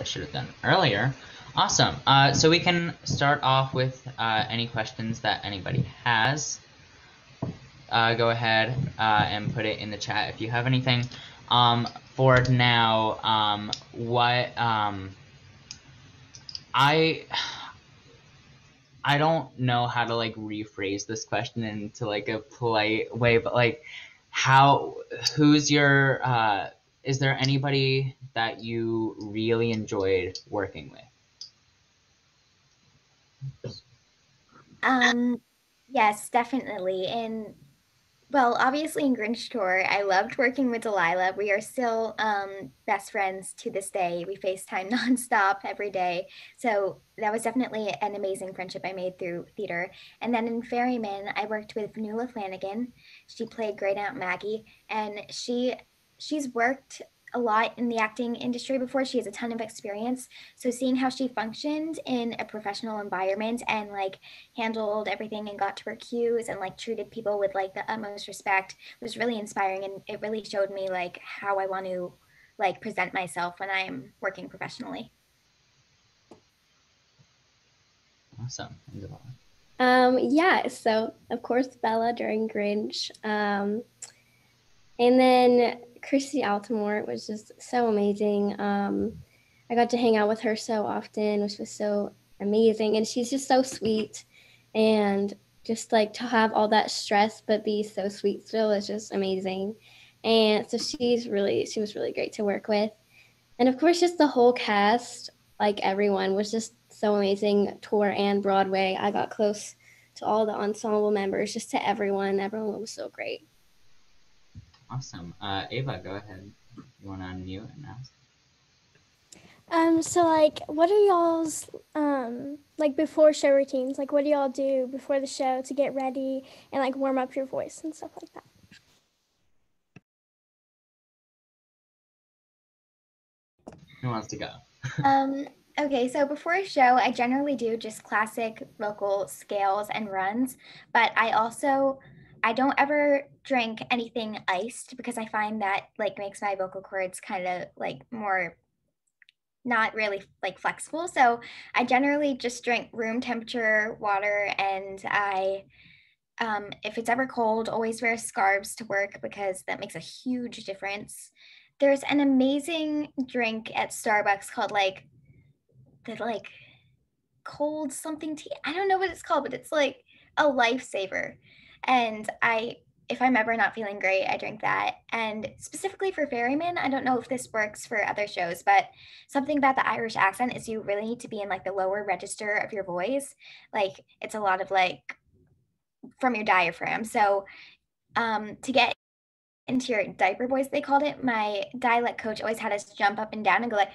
should have done earlier. Awesome. So we can start off with any questions that anybody has. Go ahead and put it in the chat if you have anything. For now, I don't know how to like rephrase this question into like a polite way, but like who's your is there anybody that you really enjoyed working with? Yes, definitely. And well, obviously in Grinch Tour, I loved working with Delilah. We are still best friends to this day. We FaceTime nonstop every day. So that was definitely an amazing friendship I made through theater. And then in Ferryman, I worked with Nuala Flanagan. She played Great Aunt Maggie, and she's worked a lot in the acting industry before. She has a ton of experience. So seeing how she functioned in a professional environment and like handled everything and got to her cues and like treated people with like the utmost respect was really inspiring, and it really showed me like how I want to like present myself when I'm working professionally. Awesome. Yeah, so of course Bella during Grinch. And then Christy Altamore was just so amazing. I got to hang out with her so often, which was so amazing. And she's just so sweet. And just like to have all that stress but be so sweet still is just amazing. And so she was really great to work with. And of course, just the whole cast, like everyone was just so amazing, tour and Broadway. I got close to all the ensemble members, just to everyone. Everyone was so great. Awesome. Ava, go ahead. You want to unmute and ask? So like, what are y'all's like before show routines? Like, what do y'all do before the show to get ready and like warm up your voice and stuff like that? Who wants to go? Okay, so before a show, I generally do just classic vocal scales and runs, but I don't ever drink anything iced because I find that like makes my vocal cords kind of like more not really like flexible. So I generally just drink room temperature water, and if it's ever cold, always wear scarves to work because that makes a huge difference. There's an amazing drink at Starbucks called like the like cold something tea. I don't know what it's called, but it's like a lifesaver. And if I'm ever not feeling great, I drink that. And specifically for Ferryman, I don't know if this works for other shows, but something about the Irish accent is you really need to be in like the lower register of your voice. Like it's a lot of like from your diaphragm. So to get into your diaper voice, they called it. My dialect coach always had us jump up and down and go like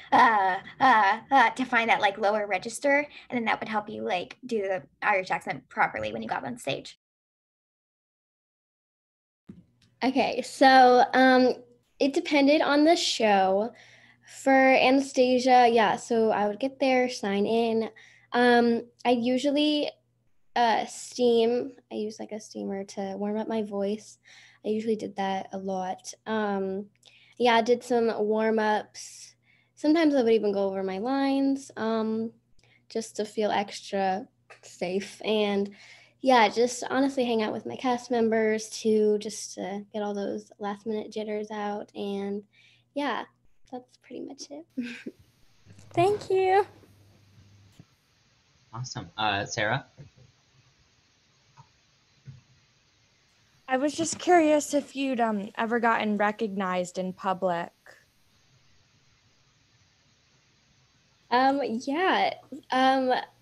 to find that like lower register, and then that would help you like do the Irish accent properly when you got on stage. Okay, so it depended on the show. For Anastasia, yeah, so I would get there, sign in. I usually steam. I use like a steamer to warm up my voice. I usually did that a lot. Yeah, I did some warm-ups. Sometimes I would even go over my lines just to feel extra safe. And yeah, just honestly hang out with my cast members to just get all those last minute jitters out. And yeah, that's pretty much it. Thank you. Awesome. Sarah? I was just curious if you'd ever gotten recognized in public. Yeah,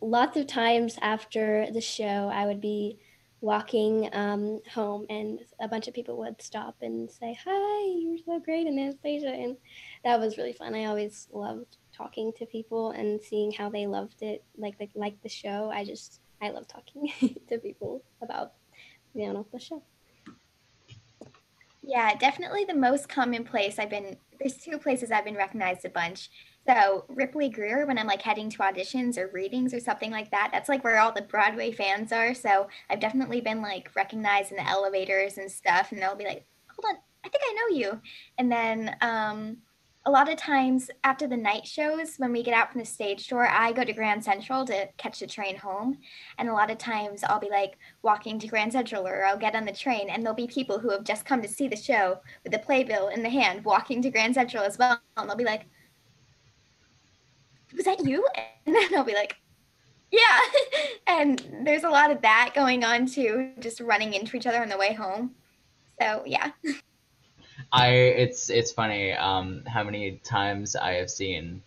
lots of times after the show, I would be walking home, and a bunch of people would stop and say, "Hi, you're so great in Anastasia," and that was really fun. I always loved talking to people and seeing how they loved it, like the show. I love talking to people about the show. Yeah, definitely the most common place there's two places I've been recognized a bunch. So Ripley Greer, when I'm like heading to auditions or readings or something like that, that's like where all the Broadway fans are. So I've definitely been like recognized in the elevators and stuff, and they'll be like, hold on, I think I know you. And then a lot of times after the night shows, when we get out from the stage door, I go to Grand Central to catch the train home. And a lot of times I'll be like walking to Grand Central, or I'll get on the train, and there'll be people who have just come to see the show with the playbill in the hand walking to Grand Central as well. And they'll be like, was that you? And then I'll be like, yeah. And there's a lot of that going on too, just running into each other on the way home. So yeah. It's funny how many times I have seen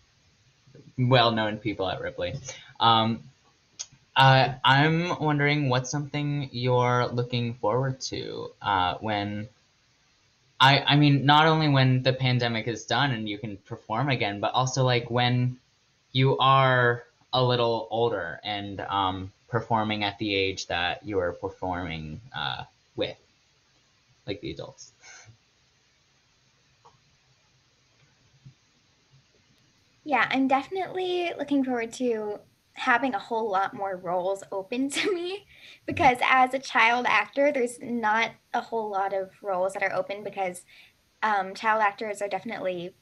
well-known people at Ripley. I'm wondering what's something you're looking forward to when I mean, not only when the pandemic is done and you can perform again, but also like when you are a little older and performing at the age that you are performing with, like the adults. Yeah, I'm definitely looking forward to having a whole lot more roles open to me, because as a child actor, there's not a whole lot of roles that are open, because child actors are definitely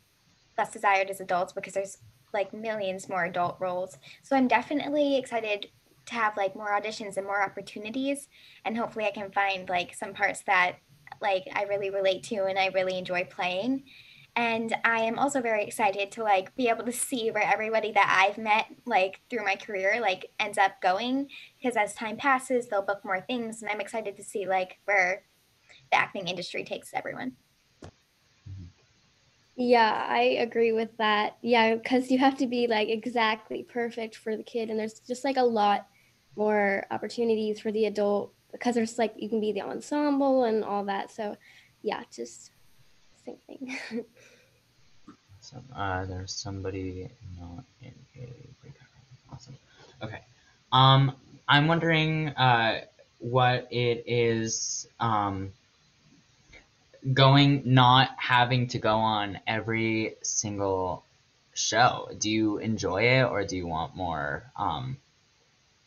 less desired as adults because there's like millions more adult roles. So I'm definitely excited to have like more auditions and more opportunities, and hopefully I can find like some parts that like I really relate to and I really enjoy playing. And I am also very excited to like be able to see where everybody that I've met like through my career like ends up going, because as time passes they'll book more things, and I'm excited to see like where the acting industry takes everyone. Yeah, I agree with that. Yeah, because you have to be like exactly perfect for the kid, and there's just like a lot more opportunities for the adult because there's like you can be the ensemble and all that. So, yeah, just same thing. So, there's somebody not in a breakout room. Awesome. Okay. I'm wondering what it is not having to go on every single show. Do you enjoy it, or do you want more?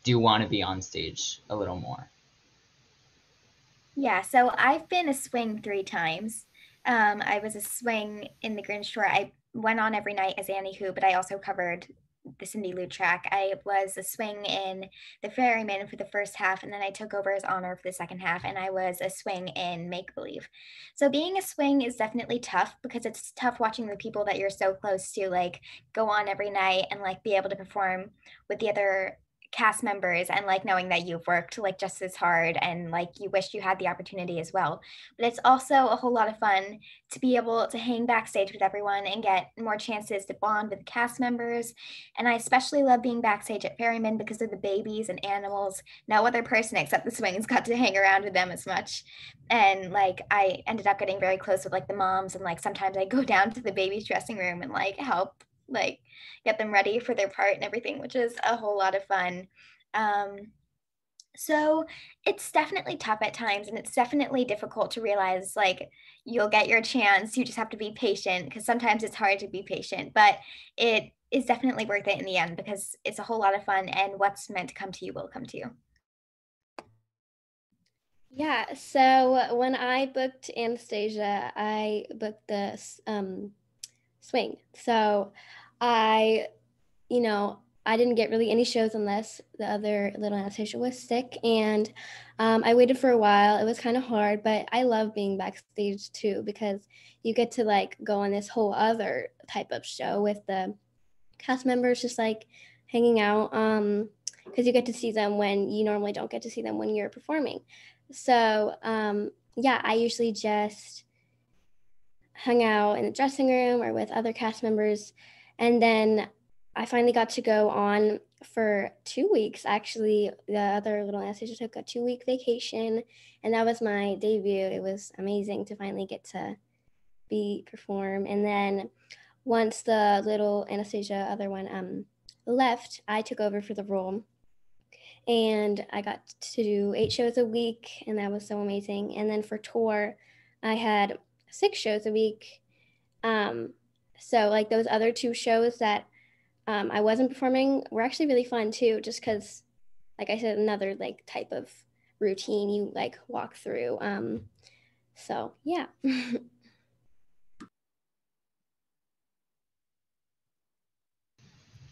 Do you want to be on stage a little more? Yeah, so I've been a swing 3 times. I was a swing in the Grinch tour. I went on every night as Annie Who, but I also covered the Cindy Lou track. I was a swing in the Ferryman for the first half, and then I took over as Honor for the second half, and I was a swing in Make Believe. So being a swing is definitely tough, because it's tough watching the people that you're so close to like go on every night and like be able to perform with the other cast members, and like knowing that you've worked like just as hard and like you wish you had the opportunity as well. But it's also a whole lot of fun to be able to hang backstage with everyone and get more chances to bond with the cast members. And I especially love being backstage at Ferryman because of the babies and animals. No other person except the swings got to hang around with them as much. And like I ended up getting very close with like the moms, and like sometimes I go down to the baby's dressing room and like help like get them ready for their part and everything, which is a whole lot of fun. Um, so it's definitely tough at times, and it's definitely difficult to realize like you'll get your chance. You just have to be patient, because sometimes it's hard to be patient, but it is definitely worth it in the end, because it's a whole lot of fun, and what's meant to come to you will come to you. Yeah, so when I booked Anastasia, I booked the swing. So I, I didn't get really any shows unless the other little Anastasia was sick. And I waited for a while. It was kind of hard, but I love being backstage too, because you get to like go on this whole other type of show with the cast members just like hanging out, because you get to see them when you normally don't get to see them when you're performing. So yeah, I usually just hung out in the dressing room or with other cast members. And then I finally got to go on for 2 weeks. Actually, the other little Anastasia took a 2-week vacation, and that was my debut. It was amazing to finally get to perform. And then once the little Anastasia, other one, left, I took over for the role. And I got to do 8 shows a week, and that was so amazing. And then for tour, I had 6 shows a week. So like those other 2 shows that I wasn't performing were actually really fun too, just because, like I said, another like type of routine you like walk through. So yeah.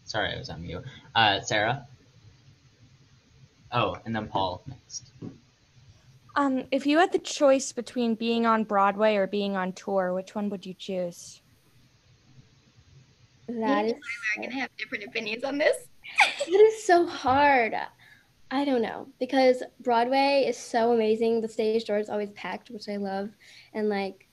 Sorry, I was on mute. Sarah? Oh, and then Paul next. If you had the choice between being on Broadway or being on tour, which one would you choose? Me That and is Delilah are gonna have different opinions on this. It is so hard. I don't know, because Broadway is so amazing. The stage door is always packed, which I love. And like,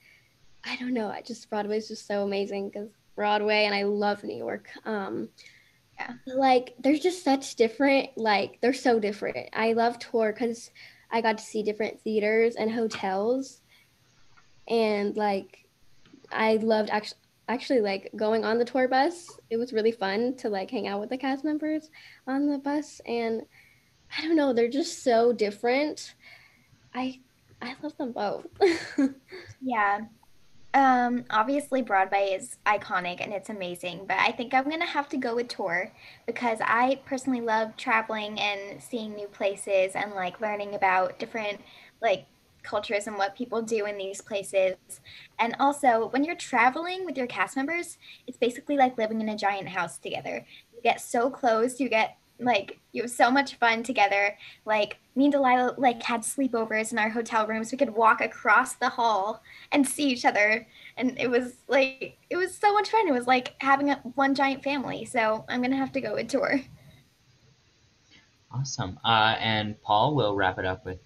I don't know, Broadway is just so amazing because Broadway, and I love New York. Yeah. Like they're just such different, like they're so different. I love tour because I got to see different theaters and hotels. And like I loved actually like going on the tour bus. It was really fun to like hang out with the cast members on the bus, and I don't know, they're just so different. I love them both. Yeah. Obviously Broadway is iconic and it's amazing, but I think I'm gonna have to go with tour because I personally love traveling and seeing new places and like learning about different like cultures and what people do in these places. And also when you're traveling with your cast members, it's basically like living in a giant house together. You get so close, you get like you have so much fun together. Like me and Delilah like had sleepovers in our hotel rooms. We could walk across the hall and see each other, and it was so much fun. It was like having one giant family. So I'm gonna have to go with tour. Awesome. And Paul will wrap it up with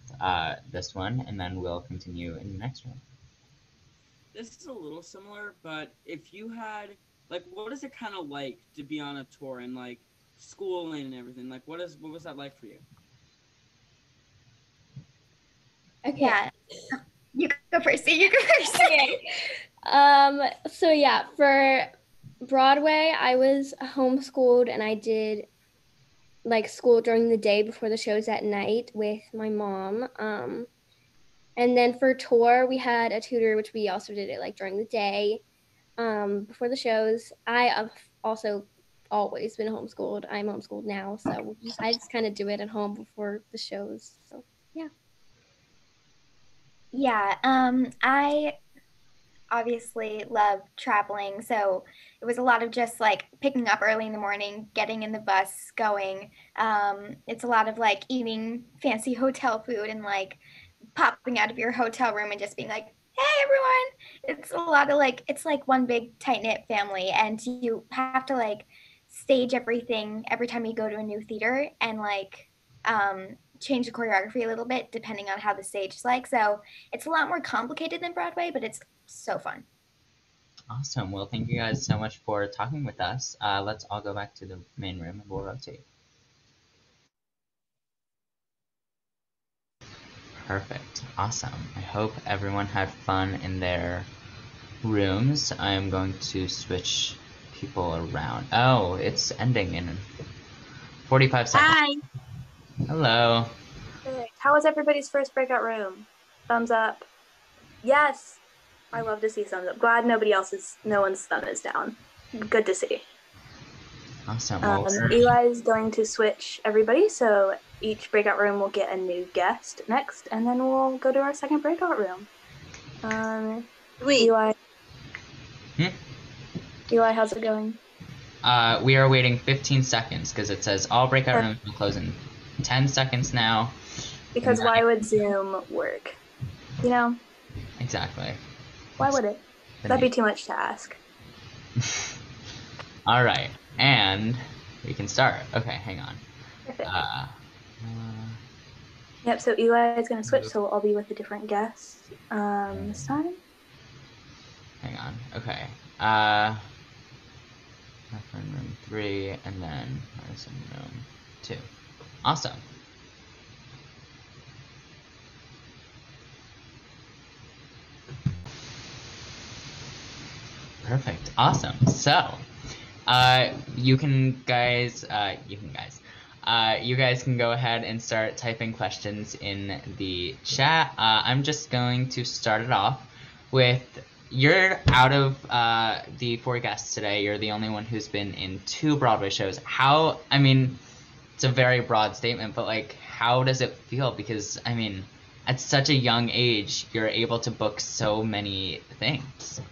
this one, and then we'll continue in the next one. This is a little similar, but if you had, like, what is it kind of like to be on a tour and, like, schooling and everything? Like, what was that like for you? Okay. Yeah, you go first. You go first. Okay. So yeah, for Broadway, I was homeschooled and I did like school during the day before the shows at night with my mom. And then for tour, we had a tutor, which we also did it like during the day before the shows. I have also always been homeschooled. I'm homeschooled now, so I just kind of do it at home before the shows. So yeah. Yeah, I obviously love traveling, so it was a lot of just like picking up early in the morning, getting in the bus, going. It's a lot of like eating fancy hotel food and like popping out of your hotel room and just being like, "Hey, everyone!" It's a lot of like it's like one big tight knit family, and you have to like stage everything every time you go to a new theater and like change the choreography a little bit depending on how the stage is like. So it's a lot more complicated than Broadway, but it's so fun. Awesome. Well, thank you guys so much for talking with us. Let's all go back to the main room and we'll rotate. Perfect. Awesome. I hope everyone had fun in their rooms. I am going to switch people around. Oh, it's ending in 45 seconds. Hi. Hello. How was everybody's first breakout room? Thumbs up. Yes. I love to see thumbs up. Glad no one's thumb is down. Good to see. Awesome. Well, Eli's going to switch everybody, so each breakout room will get a new guest next, and then we'll go to our second breakout room. Wait. Eli. Eli, how's it going? we are waiting 15 seconds because it says all breakout rooms will close in 10 seconds now. Because why would Zoom work? You know? Exactly. Why would it? That'd be too much to ask. All right, and we can start. Okay, hang on. Perfect. Yep, so Eli is going to switch, so we'll all be with a different guest this time. Hang on. Okay. Room 3, and then Madison room 2. Awesome. Perfect. Awesome. So, you guys can go ahead and start typing questions in the chat. I'm just going to start it off with, you're out of the 4 guests today. You're the only one who's been in 2 Broadway shows. I mean, it's a very broad statement, but like, how does it feel? Because, I mean, at such a young age, you're able to book so many things.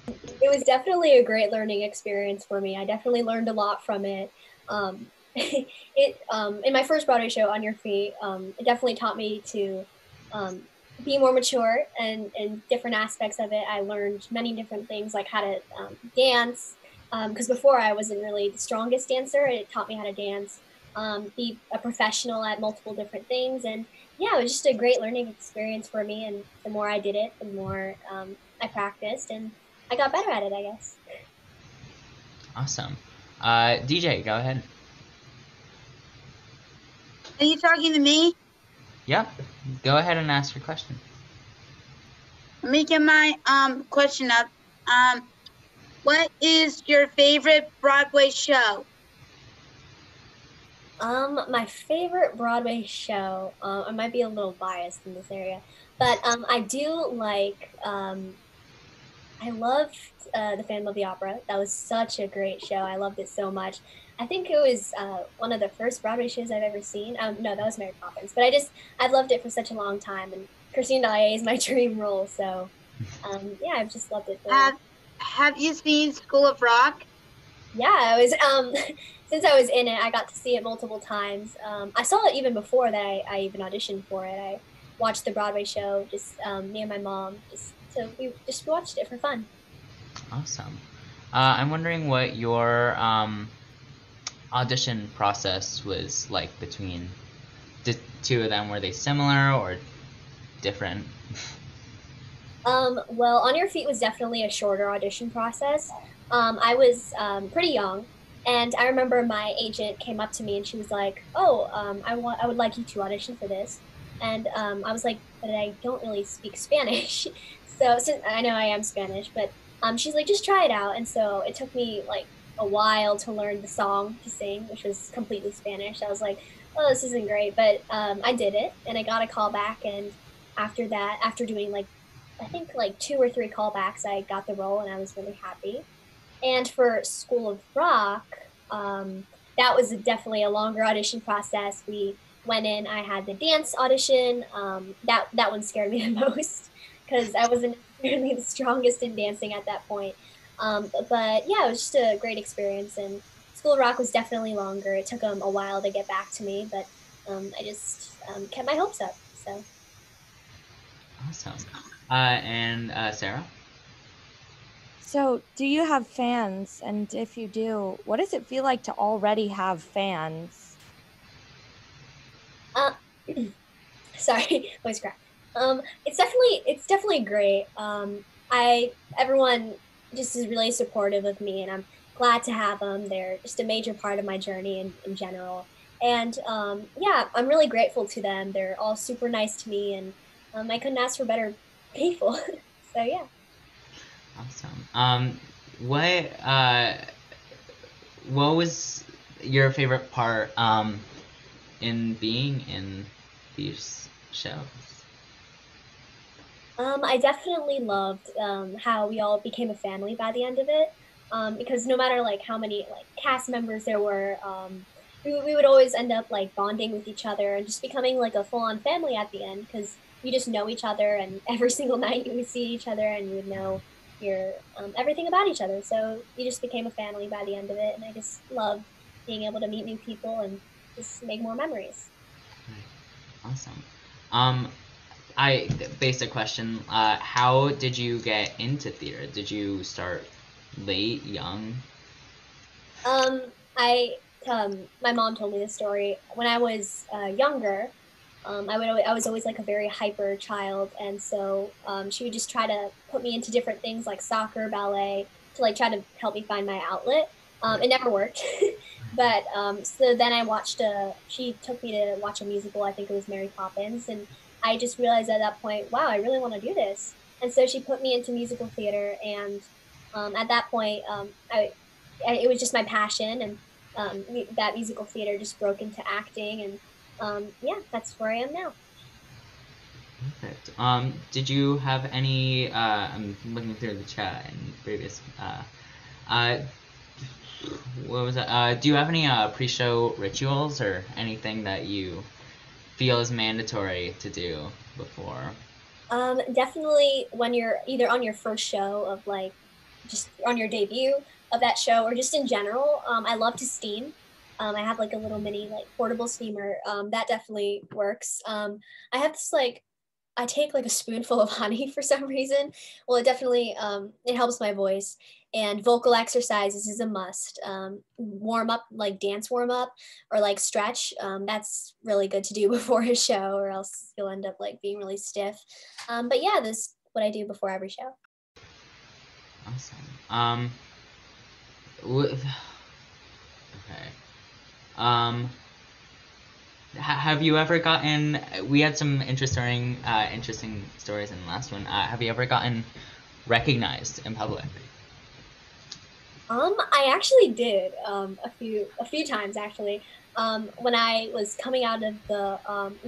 It was definitely a great learning experience for me. I definitely learned a lot from it. In my first Broadway show, On Your Feet, it definitely taught me to be more mature and in different aspects of it. I learned many different things, like how to dance, because before I wasn't really the strongest dancer. It taught me how to dance, be a professional at multiple different things, and yeah, it was just a great learning experience for me. And the more I did it, the more I practiced, and I got better at it, I guess. Awesome. DJ, go ahead. Are you talking to me? Yep. Go ahead and ask your question. Let me get my question up. What is your favorite Broadway show? My favorite Broadway show, I might be a little biased in this area, but I do like, I loved The Phantom of the Opera. That was such a great show. I loved it so much. I think it was one of the first Broadway shows I've ever seen. No, that was Mary Poppins, but I've loved it for such a long time, and Christine Daae is my dream role, so yeah, I've just loved it. Have you seen School of Rock? Yeah, I was since I was in it, I got to see it multiple times. I saw it even before that I even auditioned for it. I watched the Broadway show, just me and my mom, so we just watched it for fun. Awesome. I'm wondering what your audition process was like between the two of them. Were they similar or different? Well, On Your Feet was definitely a shorter audition process. I was pretty young, and I remember my agent came up to me and she was like, "Oh, I would like you to audition for this," and I was like, "But I don't really speak Spanish," so since I know I am Spanish, but she's like, "Just try it out," and so it took me like a while to learn the song to sing, which was completely Spanish. I was like, "Oh, this isn't great," but I did it, and I got a call back, and after that, after doing like I think like 2 or 3 callbacks, I got the role, and I was really happy. And for School of Rock, that was definitely a longer audition process. We went in, I had the dance audition. That one scared me the most because I wasn't really the strongest in dancing at that point. But yeah, it was just a great experience. And School of Rock was definitely longer. It took them a while to get back to me, but I just kept my hopes up. So. Awesome. And Sarah? So, do you have fans? And if you do, what does it feel like to already have fans? Sorry, voice crack. It's definitely great. Everyone just is really supportive of me, and I'm glad to have them. They're just a major part of my journey in general. And yeah, I'm really grateful to them. They're all super nice to me, and I couldn't ask for better people. So yeah. Awesome. What was your favorite part in being in these shows? I definitely loved how we all became a family by the end of it. Because no matter like how many like cast members there were, we would always end up like bonding with each other and just becoming like a full-on family at the end, because you just know each other, and every single night you would see each other and you would know your everything about each other. So you just became a family by the end of it, and I just loved being able to meet new people and just make more memories. Awesome. Basic question. How did you get into theater? Did you start late, young? My mom told me this story when I was younger. I was always like a very hyper child, and so she would just try to put me into different things like soccer, ballet, to like try to help me find my outlet. It never worked, but so then she took me to watch a musical. I think it was Mary Poppins, and I just realized at that point, wow, I really want to do this. And so she put me into musical theater, and at that point, it was just my passion, and that musical theater just broke into acting, and yeah, that's where I am now. Perfect. Did you have any? I'm looking through the chat and previous. What was that? Do you have any pre-show rituals or anything that you feel is mandatory to do before? Definitely when you're either on your first show of like just on your debut of that show, or just in general. I love to steam. I have like a little mini like portable steamer. That definitely works. I have this like, I take like a spoonful of honey for some reason. Well, it definitely it helps my voice. And vocal exercises is a must. Warm up, like dance warm up or like stretch. That's really good to do before a show, or else you'll end up like being really stiff. But yeah, this is what I do before every show. Awesome. Okay. Have you ever gotten? We had some interesting stories in the last one. Have you ever gotten recognized in public? I actually did a few times actually. When I was coming out of the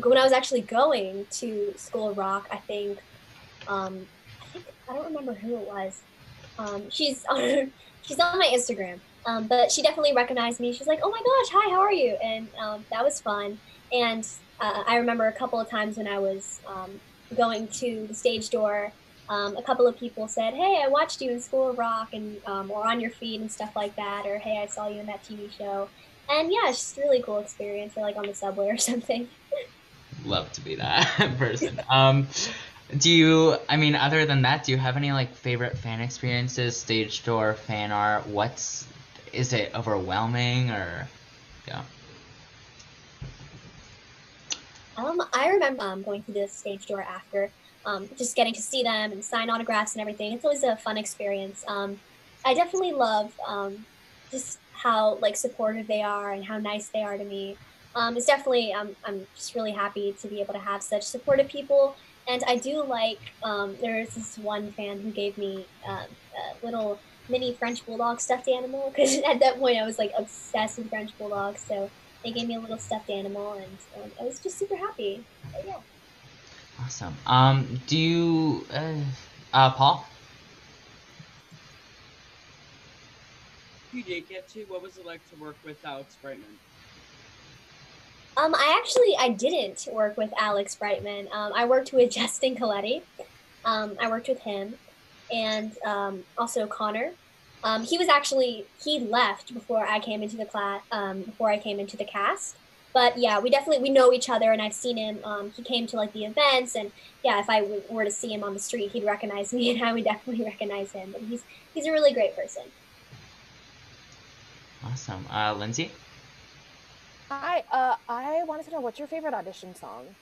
when I was actually going to School of Rock, I think I don't remember who it was. She's on my Instagram. But she definitely recognized me. She's like, "Oh my gosh, hi, how are you?" And that was fun. And I remember a couple of times when I was going to the stage door, a couple of people said, "Hey, I watched you in School of Rock," and or on your feed and stuff like that, or "Hey, I saw you in that TV show." And yeah, it's just a really cool experience, or like on the subway or something. Love to be that person. Do you, I mean, other than that, do you have any like favorite fan experiences, stage door, fan art? Is it overwhelming or, yeah? I remember going to the stage door after, just getting to see them and sign autographs and everything. It's always a fun experience. I definitely love just how like supportive they are and how nice they are to me. It's definitely, I'm just really happy to be able to have such supportive people. And I do like, there's this one fan who gave me a little mini French Bulldog stuffed animal, because at that point I was like obsessed with French Bulldogs. So they gave me a little stuffed animal, and I was just super happy. But yeah. Awesome. Do you, Paul? You did get to. What was it like to work with Alex Brightman? I didn't work with Alex Brightman. I worked with Justin Coletti. I worked with him, and also Connor. He left before I came into the class. Before I came into the cast. But yeah, we know each other, and I've seen him. He came to like the events, and yeah, if I were to see him on the street, he'd recognize me, and I would definitely recognize him. But he's a really great person. Awesome. Lindsay? I wanted to know, what's your favorite audition song?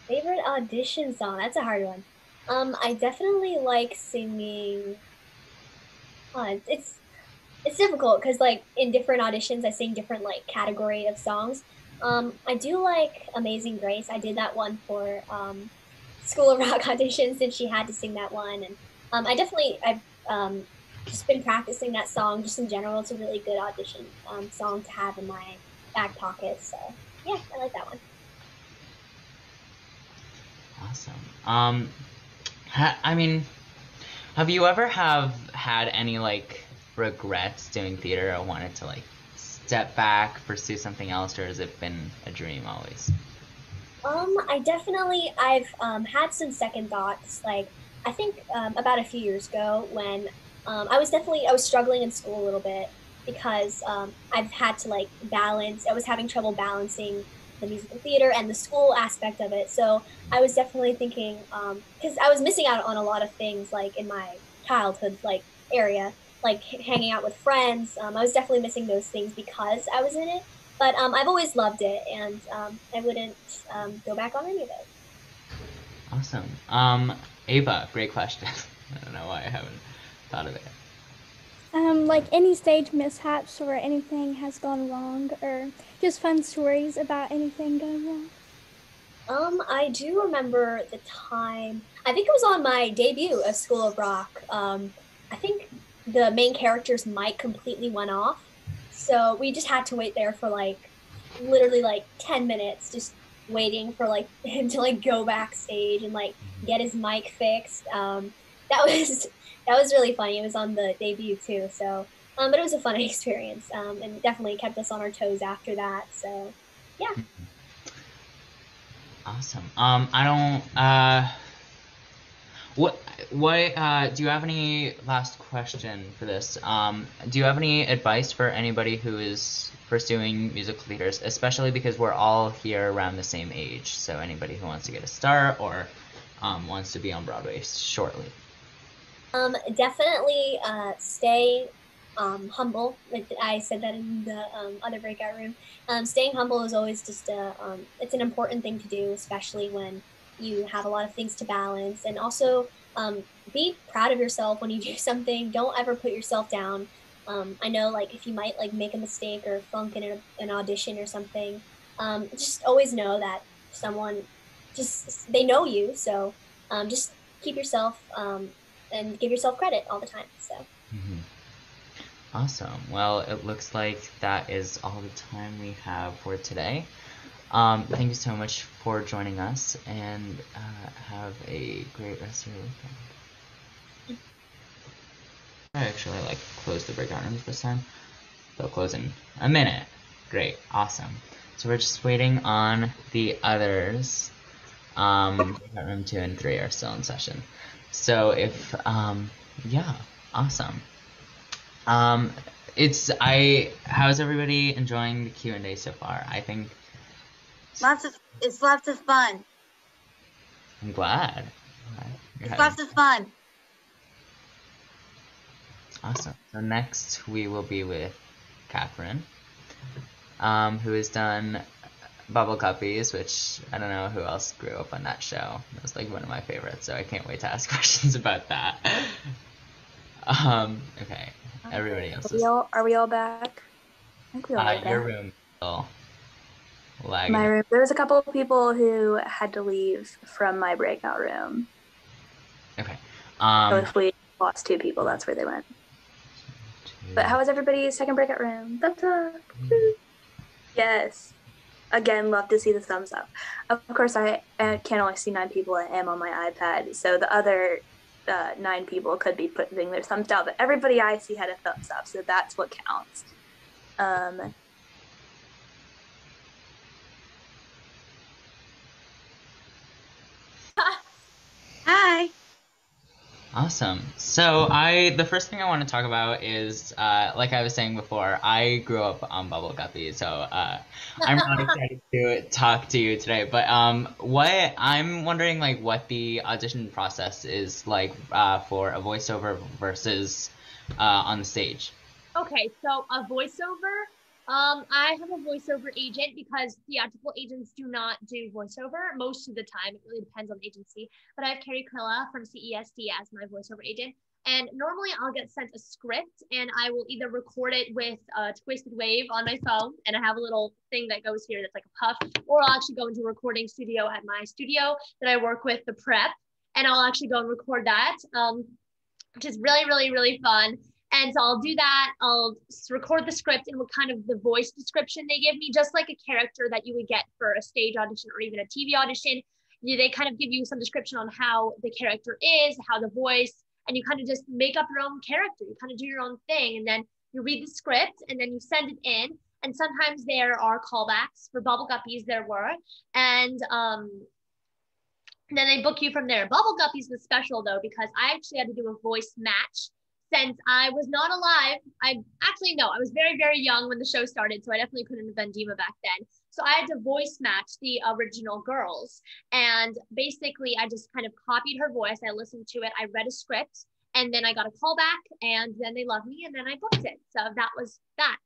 Favorite audition song? That's a hard one. I definitely like singing. It's difficult because like in different auditions I sing different like category of songs. I do like Amazing Grace. I did that one for School of Rock audition since she had to sing that one, and I've just been practicing that song just in general. It's a really good audition song to have in my back pocket. So yeah, I like that one. Awesome. I mean, have you ever had any like regrets doing theater, or wanted to like step back, pursue something else, or has it been a dream always? I've had some second thoughts. Like I think about a few years ago when I was struggling in school a little bit because I've had to like balance. I was having trouble balancing the musical theater and the school aspect of it. So I was definitely thinking, because I was missing out on a lot of things like in my childhood like area, like hanging out with friends. I was definitely missing those things because I was in it. But I've always loved it, and I wouldn't go back on any of it. Awesome. Ava, great question. I don't know why I haven't thought of it. Like any stage mishaps or anything has gone wrong, or just fun stories about anything going wrong? I do remember the time, I think it was on my debut of School of Rock. I think the main character's mic completely went off. So we just had to wait there for like, literally like 10 minutes, just waiting for like him to like go backstage and like get his mic fixed. That was really funny. It was on the debut too. So, but it was a fun experience, and definitely kept us on our toes after that. So, yeah. Awesome. I don't. What do you have any last question for this? Do you have any advice for anybody who is pursuing musical theaters, especially because we're all here around the same age? So anybody who wants to get a start or wants to be on Broadway shortly. Definitely stay humble. Like I said that in the other breakout room. Staying humble is always just it's an important thing to do, especially when you have a lot of things to balance. And also be proud of yourself when you do something. Don't ever put yourself down. I know, like, if you might like make a mistake or flunk in an audition or something, just always know that someone they know you. So just keep yourself and give yourself credit all the time. So. Mm-hmm. Awesome. Well, it looks like that is all the time we have for today. Thank you so much for joining us, and have a great rest of your weekend. I actually close the breakout rooms this time. They'll close in a minute. Great. Awesome. So we're just waiting on the others. Breakout room 2 and 3 are still in session. So if, yeah, awesome. How's everybody enjoying the Q&A so far? I think it's lots of fun. I'm glad. It's lots of fun. Awesome. So next we will be with Catherine, who has done Bubble Guppies, which I don't know who else grew up on that show. It was one of my favorites, so I can't wait to ask questions about that. Okay. Everybody else Are we all back? I think we all back. Your room still lagging. My room. There was a couple of people who had to leave from my breakout room. Okay. So if we lost 2 people, that's where they went. But how was everybody's second breakout room? Thumbs up. Yes. Again, love to see the thumbs up. Of course, I can only see 9 people. I am on my iPad, so the other 9 people could be putting their thumbs down, but everybody I see had a thumbs up, so that's what counts. Hi. Awesome. So the first thing I want to talk about is, like I was saying before, I grew up on Bubble Guppy, so I'm not excited to talk to you today. But I'm wondering what the audition process is like for a voiceover versus on the stage. Okay, so a voiceover. I have a voiceover agent because theatrical agents do not do voiceover most of the time. It really depends on the agency. But I have Carrie Krilla from CESD as my voiceover agent. And normally I'll get sent a script and I will either record it with a twisted wave on my phone. And I have a little thing that goes here that's like a puff. Or I'll actually go into a recording studio at my studio that I work with, the prep. And I'll actually go and record that, which is really, really, really fun. And so I'll do that. I'll record the script and what kind of the voice description they give me, just like a character that you would get for a stage audition or even a TV audition. They kind of give you some description on how the character is, how the voice, and you kind of just make up your own character. You kind of do your own thing. And then you read the script and then you send it in. And sometimes there are callbacks. For Bubble Guppies, there were. And then they book you from there. Bubble Guppies was special though, because I actually had to do a voice match. Since I was not alive, I was very, very young when the show started, so I definitely couldn't have been Dima back then. So I had to voice match the original girls. And basically, I just kind of copied her voice. I listened to it. I read a script, and then I got a call back, and then they loved me, and then I booked it. So that was that.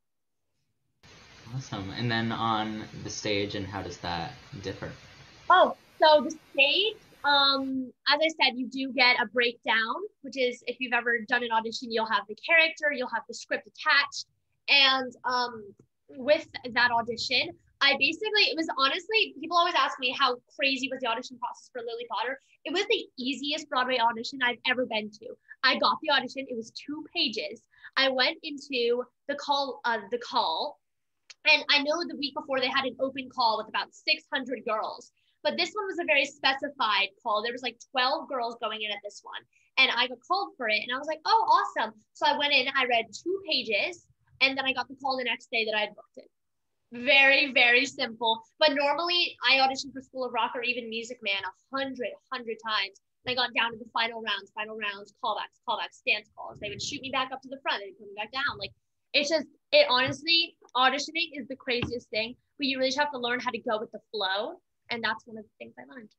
Awesome. And then on the stage, and how does that differ? Oh, so the stage, as I said, you do get a breakdown, which is if you've ever done an audition, you'll have the character, you'll have the script attached. And with that audition, it was honestly, people always ask me how crazy was the audition process for Lily Potter. It was the easiest Broadway audition I've ever been to. I got the audition, it was 2 pages. I went into the call, and I know the week before they had an open call with about 600 girls. But this one was a very specified call. There was 12 girls going in at this one. And I got called for it. And I was like, oh, awesome. So I went in, I read 2 pages, and then I got the call the next day that I had booked it. Very, very simple. But normally I audition for School of Rock or even Music Man 100 times. I got down to the final rounds, callbacks, dance calls. They would shoot me back up to the front and put me back down. Like, it's just, it honestly, auditioning is the craziest thing, but you really just have to learn how to go with the flow. And that's one of the things I learned.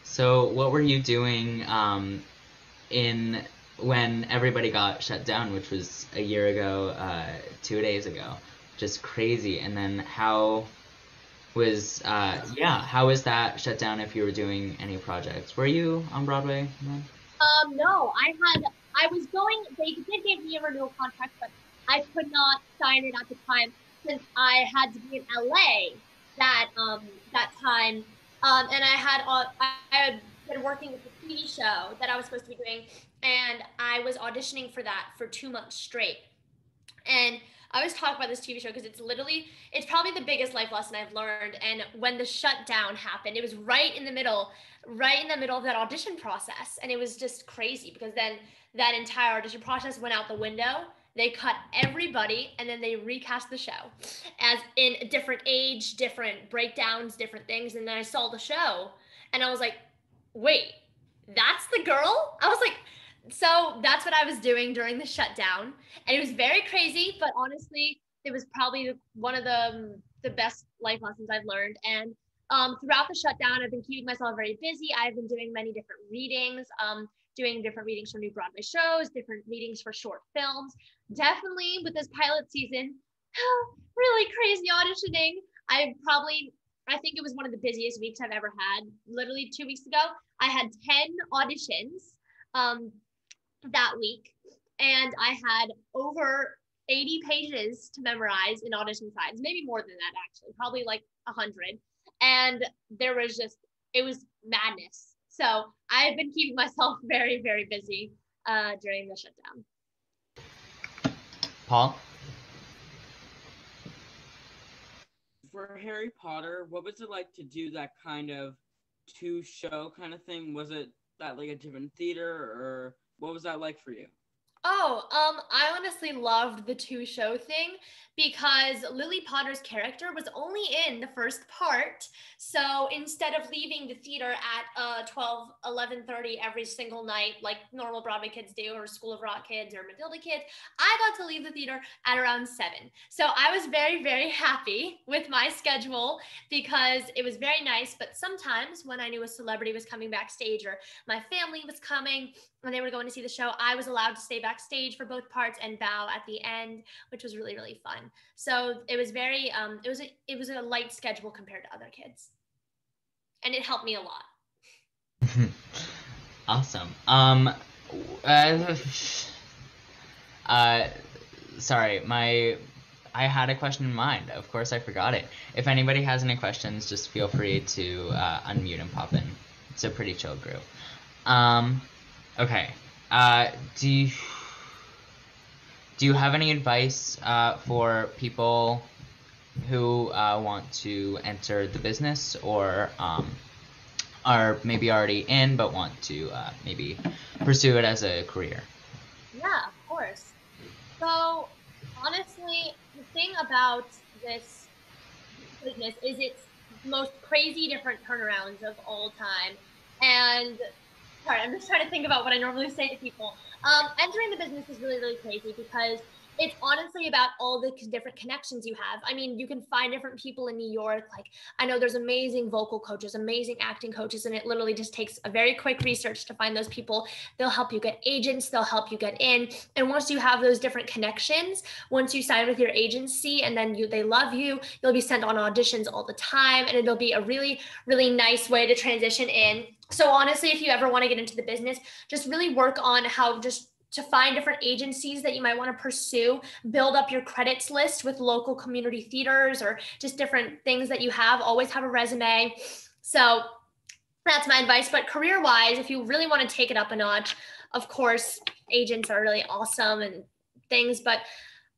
So what were you doing when everybody got shut down, which was a year ago, 2 days ago? Just crazy. And then how was that shut down if you were doing any projects? Were you on Broadway then? No, they did give me a renewal contract, but I could not sign it at the time since I had to be in LA that time. And I had been working with a TV show that I was supposed to be doing, and I was auditioning for that for 2 months straight. And I always talk about this TV show because it's probably the biggest life lesson I've learned. And when the shutdown happened, it was right in the middle of that audition process. And it was just crazy because then that entire audition process went out the window. They cut everybody and then they recast the show as in a different age, different breakdowns, different things. And then I saw the show and I was like, wait, that's the girl? I was like, so that's what I was doing during the shutdown. And it was very crazy, but honestly, it was probably one of the best life lessons I've learned. And throughout the shutdown, I've been keeping myself very busy. I've been doing many different readings, doing different readings for new Broadway shows, different readings for short films. Definitely with this pilot season, really crazy auditioning. I think it was one of the busiest weeks I've ever had. Literally 2 weeks ago, I had 10 auditions that week, and I had over 80 pages to memorize in audition signs, maybe more than that actually, probably like 100. And it was madness. So I've been keeping myself very, very busy during the shutdown. Paul? For Harry Potter, what was it like to do that kind of 2-show kind of thing? Was it that like a different theater, or what was that like for you? I honestly loved the 2-show thing because Lily Potter's character was only in the first part. So instead of leaving the theater at 11:30 every single night, like normal Broadway kids do, or School of Rock kids or Matilda kids, I got to leave the theater at around 7. So I was very, very happy with my schedule because it was very nice. But sometimes when I knew a celebrity was coming backstage or my family was coming, when they were going to see the show, I was allowed to stay backstage for both parts and bow at the end, which was really, really fun. So it was very, it was a light schedule compared to other kids. And it helped me a lot. Awesome. Sorry, I had a question in mind. Of course, I forgot it. If anybody has any questions, just feel free to unmute and pop in. It's a pretty chill group. Okay. Do you have any advice for people who want to enter the business or are maybe already in but want to maybe pursue it as a career? Yeah, of course. So honestly, the thing about this business is it's the most crazy different turnarounds of all time. And sorry, I'm just trying to think about what I normally say to people. Entering the business is really, really crazy because it's honestly about all the different connections you have. I mean, you can find different people in New York. Like, I know there's amazing vocal coaches, amazing acting coaches, and it literally just takes a very quick research to find those people. They'll help you get agents, they'll help you get in. And once you have those different connections, once you sign with your agency and then they love you, you'll be sent on auditions all the time, and it'll be a really, really nice way to transition in. So honestly, if you ever want to get into the business, just really work on how to find different agencies that you might want to pursue, build up your credits list with local community theaters or just different things that you have. Always have a resume. So that's my advice. But career-wise, if you really want to take it up a notch, of course, agents are really awesome and things. But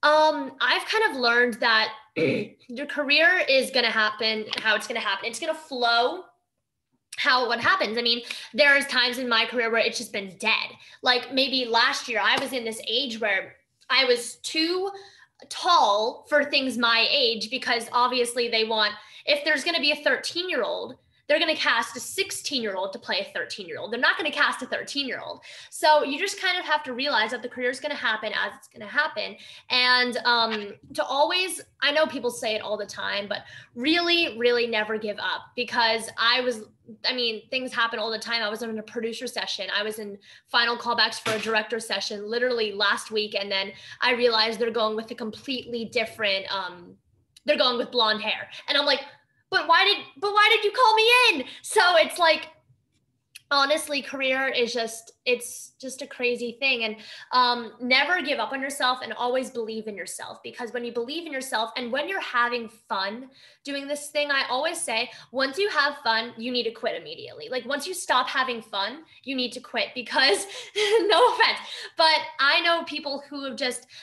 I've kind of learned that your career is going to happen how it's going to happen. It's going to flow what happens. I mean, there's times in my career where it's just been dead. Like maybe last year I was in this age where I was too tall for things my age because obviously they want, if there's going to be a 13-year-old they're going to cast a 16-year-old to play a 13-year-old. They're not going to cast a 13-year-old. So you just kind of have to realize that the career is going to happen as it's going to happen. And to always, I know people say it all the time, but really, really never give up, because things happen all the time. I was in a producer session. I was in final callbacks for a director session literally last week. And then I realized they're going with a completely different, they're going with blonde hair. And I'm like, but why did you call me in? So it's like, honestly, career is it's just a crazy thing. And never give up on yourself, and always believe in yourself, because when you believe in yourself and when you're having fun doing this thing, I always say, once you have fun, you need to quit immediately. Like, once you stop having fun, you need to quit, because no offense, but I know people who have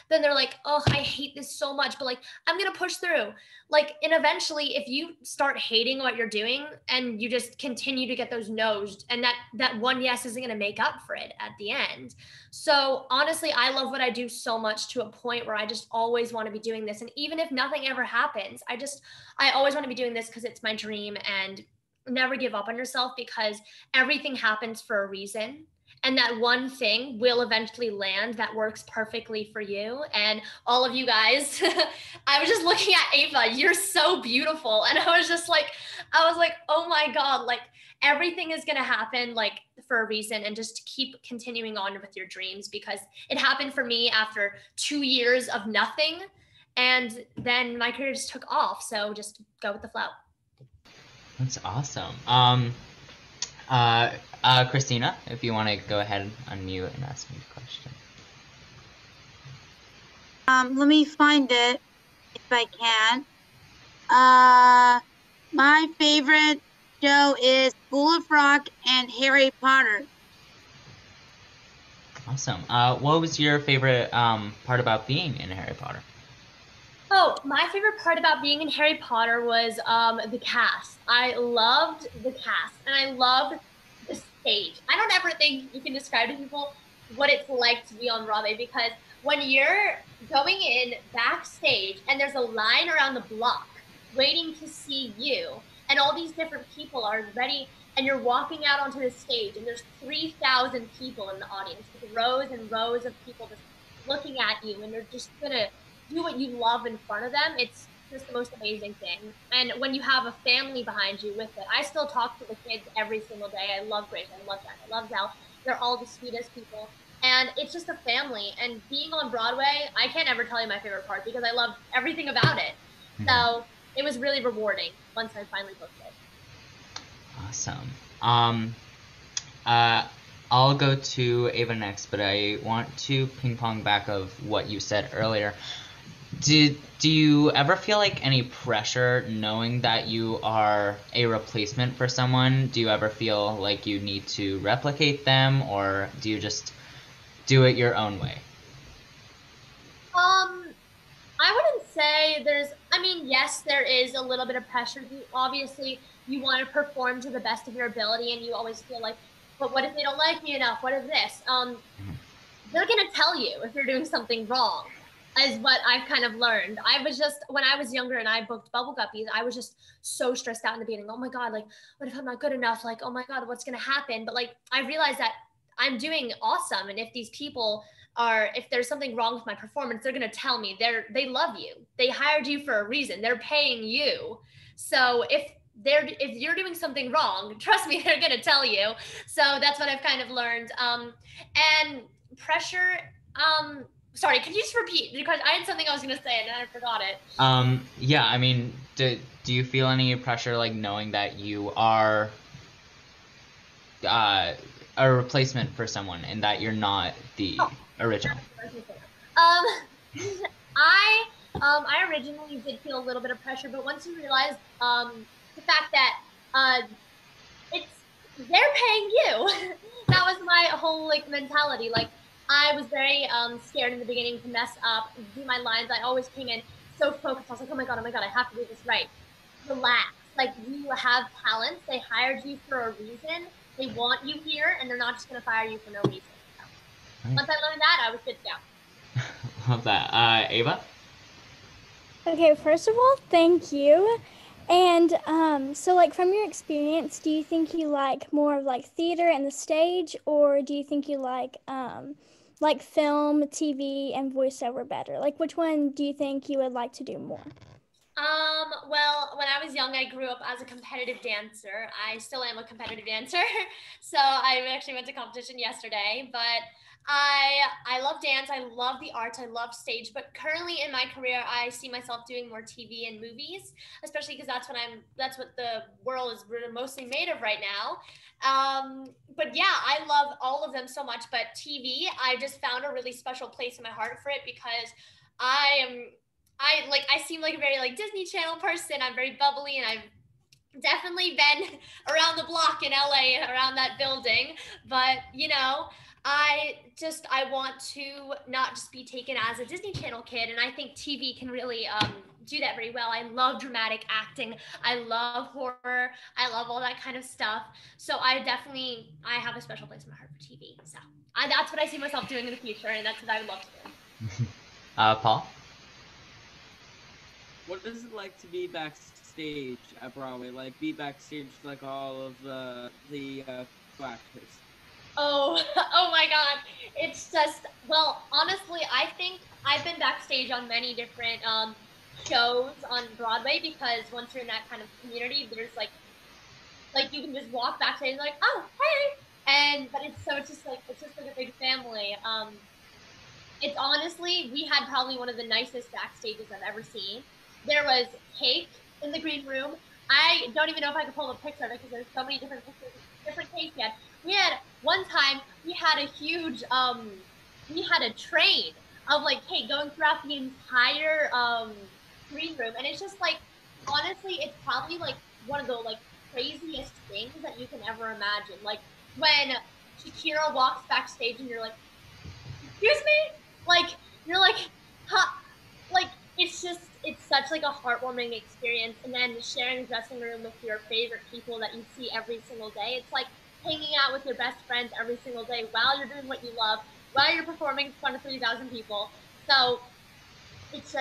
then they're like, oh, I hate this so much, but like, I'm going to push through. Like, and eventually if you start hating what you're doing and you just continue to get those no's, and that one yes isn't going to make up for it at the end. So honestly, I love what I do so much, to a point where I just always want to be doing this. And even if nothing ever happens, I always want to be doing this because it's my dream. And never give up on yourself, because everything happens for a reason. And that one thing will eventually land that works perfectly for you. And all of you guys, I was just looking at Ava, you're so beautiful. And I was like, oh my God, like, everything is going to happen like for a reason, and just keep continuing on with your dreams, because it happened for me after 2 years of nothing. And then my career just took off. So just go with the flow. That's awesome. Christina, if you want to go ahead and unmute and ask me a question. Let me find it if I can. My favorite show is School of Rock and Harry Potter. Awesome. What was your favorite part about being in Harry Potter? Oh, my favorite part about being in Harry Potter was the cast. I loved the cast, and I loved the stage. I don't ever think you can describe to people what it's like to be on Broadway, because when you're going in backstage and there's a line around the block waiting to see you, and all these different people are ready, and you're walking out onto the stage, and there's 3,000 people in the audience with rows and rows of people just looking at you, and you're just gonna do what you love in front of them. It's just the most amazing thing. And when you have a family behind you with it, I still talk to the kids every single day. I love Grace, I love Jack, I love Zell. They're all the sweetest people. And it's just a family. And being on Broadway, I can't ever tell you my favorite part, because I love everything about it. So it was really rewarding once I finally booked it. Awesome. I'll go to Ava next, but I want to ping pong back of what you said earlier. Do you ever feel like any pressure knowing that you are a replacement for someone? Do you ever feel like you need to replicate them, or do you just do it your own way? I wouldn't say yes, there is a little bit of pressure. Obviously, you want to perform to the best of your ability, and you always feel like, but what if they don't like me enough? What if this? They're going to tell you if you're doing something wrong, is what I've kind of learned. When I was younger and I booked Bubble Guppies, I was just so stressed out in the beginning. Oh my God, like, what if I'm not good enough? Like, oh my God, what's going to happen? But like, I realized that I'm doing awesome. And if these people if there's something wrong with my performance, they're going to tell me. They love you. They hired you for a reason. They're paying you. So if you're doing something wrong, trust me, they're going to tell you. So that's what I've kind of learned. And pressure, sorry, could you just repeat? Because I had something I was going to say and then I forgot it. Yeah, I mean, do you feel any pressure, like, knowing that you are a replacement for someone and that you're not the original? I originally did feel a little bit of pressure, but once you realize the fact that they're paying you, that was my whole like mentality. Like, I was very scared in the beginning to mess up, do my lines. I always came in so focused. I was like, oh my God, I have to do this right. Relax. Like, you have talents. They hired you for a reason. They want you here, and they're not just going to fire you for no reason. So, once I learned that, I was good to go. Love that. Ava? Okay, first of all, thank you. And so, like, from your experience, do you think you like more of like theater and the stage, or do you think you like film, TV, and voiceover better? Like, which one do you think you would like to do more? Well, when I was young, I grew up as a competitive dancer. I still am a competitive dancer. So I actually went to competition yesterday, but I love dance. I love the arts. I love stage, but currently in my career, I see myself doing more TV and movies, especially because that's what the world is mostly made of right now. But yeah, I love all of them so much, but TV, I just found a really special place in my heart for it because I am I seem like a very like Disney Channel person. I'm very bubbly and I've definitely been around the block in LA around that building. But I want to not just be taken as a Disney Channel kid, and I think TV can really do that very well. I love dramatic acting. I love horror. I love all that kind of stuff. So I have a special place in my heart for TV. So that's what I see myself doing in the future, and that's what I would love to do. Paul? What is it like to be backstage at Broadway? Like, be backstage like all of the actors? Oh, oh my God. It's just, well, honestly, I think I've been backstage on many different shows on Broadway because once you're in that kind of community, there's like you can just walk backstage and like, oh, hey. But it's just like a big family. It's honestly, we had probably one of the nicest backstages I've ever seen. There was cake in the green room. I don't even know if I could pull up a picture of it because there's so many different pictures, different cakes yet. We had one time we had a huge we had a train of like cake going throughout the entire green room, and it's just like honestly, it's probably like one of the like craziest things that you can ever imagine. Like when Shakira walks backstage and you're like, excuse me? Like, you're like, huh? Like, it's such like a heartwarming experience. And then sharing a dressing room with your favorite people that you see every single day. It's like hanging out with your best friends every single day while you're doing what you love, while you're performing in front of 3,000 people. So it's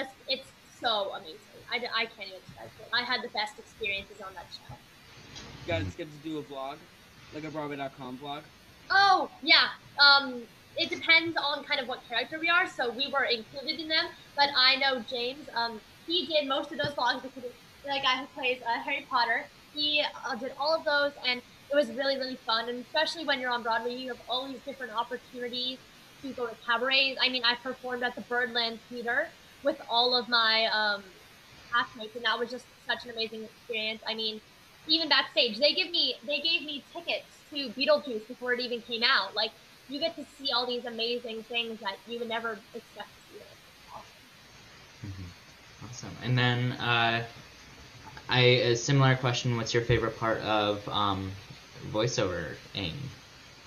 so amazing. I can't even describe it. I had the best experiences on that show. You guys get to do a vlog, like a Broadway.com vlog? Oh, yeah. It depends on kind of what character we are, so we were included in them. But I know James, he did most of those vlogs because the guy who plays Harry Potter, he did all of those, and it was really, really fun. And especially when you're on Broadway, you have all these different opportunities to go to cabarets. I mean, I performed at the Birdland Theater with all of my castmates, and that was just such an amazing experience. I mean, even backstage, they gave me tickets to Beetlejuice before it even came out. Like, you get to see all these amazing things that you would never expect to see. Awesome. And then a similar question, what's your favorite part of voiceovering?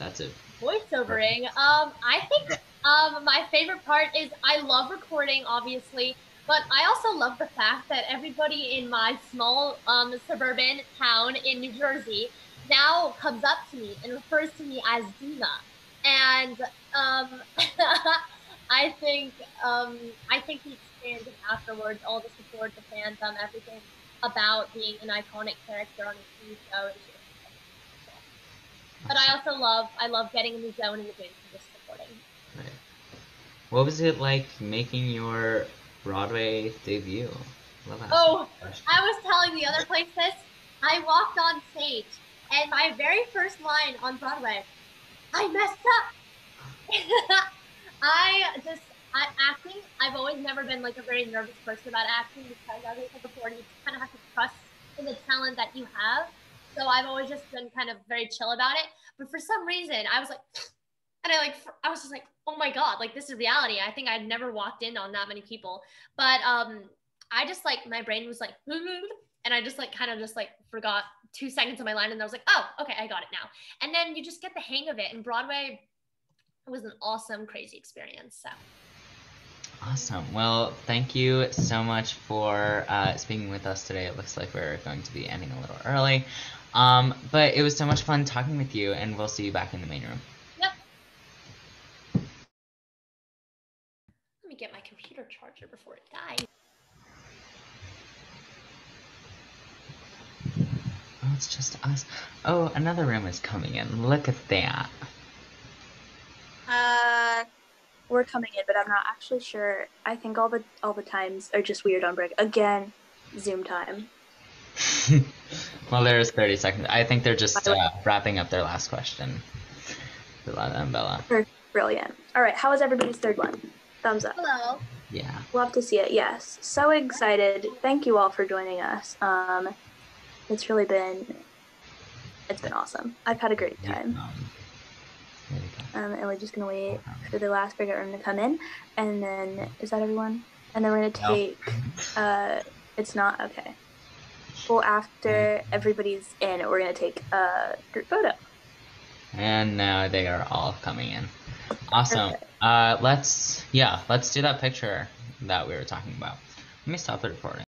That's it. Voiceovering? I think my favorite part is I love recording, obviously, but I also love the fact that everybody in my small suburban town in New Jersey now comes up to me and refers to me as Dina. And I think the experience afterwards, all the support, the fandom, everything about being an iconic character on a TV show is just cool. But I love getting in the zone in the booth and just supporting. Right. What was it like making your Broadway debut? Oh, I was telling the other place this. I walked on stage, and my very first line on Broadway, I messed up. Acting, I've always never been like a very nervous person about acting because as I said before, you kind of have to trust in the talent that you have. So I've always just been kind of very chill about it. But for some reason, I was like, and I was just like, oh my God, like this is reality. I think I'd never walked in on that many people. But I just like, my brain was like, and I just like kind of just like forgot 2 seconds of my line, and I was like, oh, okay, I got it now. And then you just get the hang of it. And Broadway was an awesome, crazy experience. So. Awesome. Well, thank you so much for speaking with us today. It looks like we're going to be ending a little early. But it was so much fun talking with you, and we'll see you back in the main room. Yep. Let me get my computer charger before it dies. it's just us. Oh, another room is coming in. Look at that. We're coming in, but I'm not actually sure. I think all the times are just weird on break. Again, Zoom time. Well, there's 30 seconds. I think they're just wrapping up their last question. Delilah and Bella. Brilliant. All right, how was everybody's third one? Thumbs up. Hello. Yeah. Love to see it. Yes, so excited. Thank you all for joining us. It's been awesome. I've had a great time. And we're just gonna wait for the last breakout room to come in, and then is that everyone? And then we're gonna take. It's not okay. Well, after everybody's in, we're gonna take a group photo. And now they are all coming in. Awesome. Perfect. Let's do that picture that we were talking about. Let me stop the recording.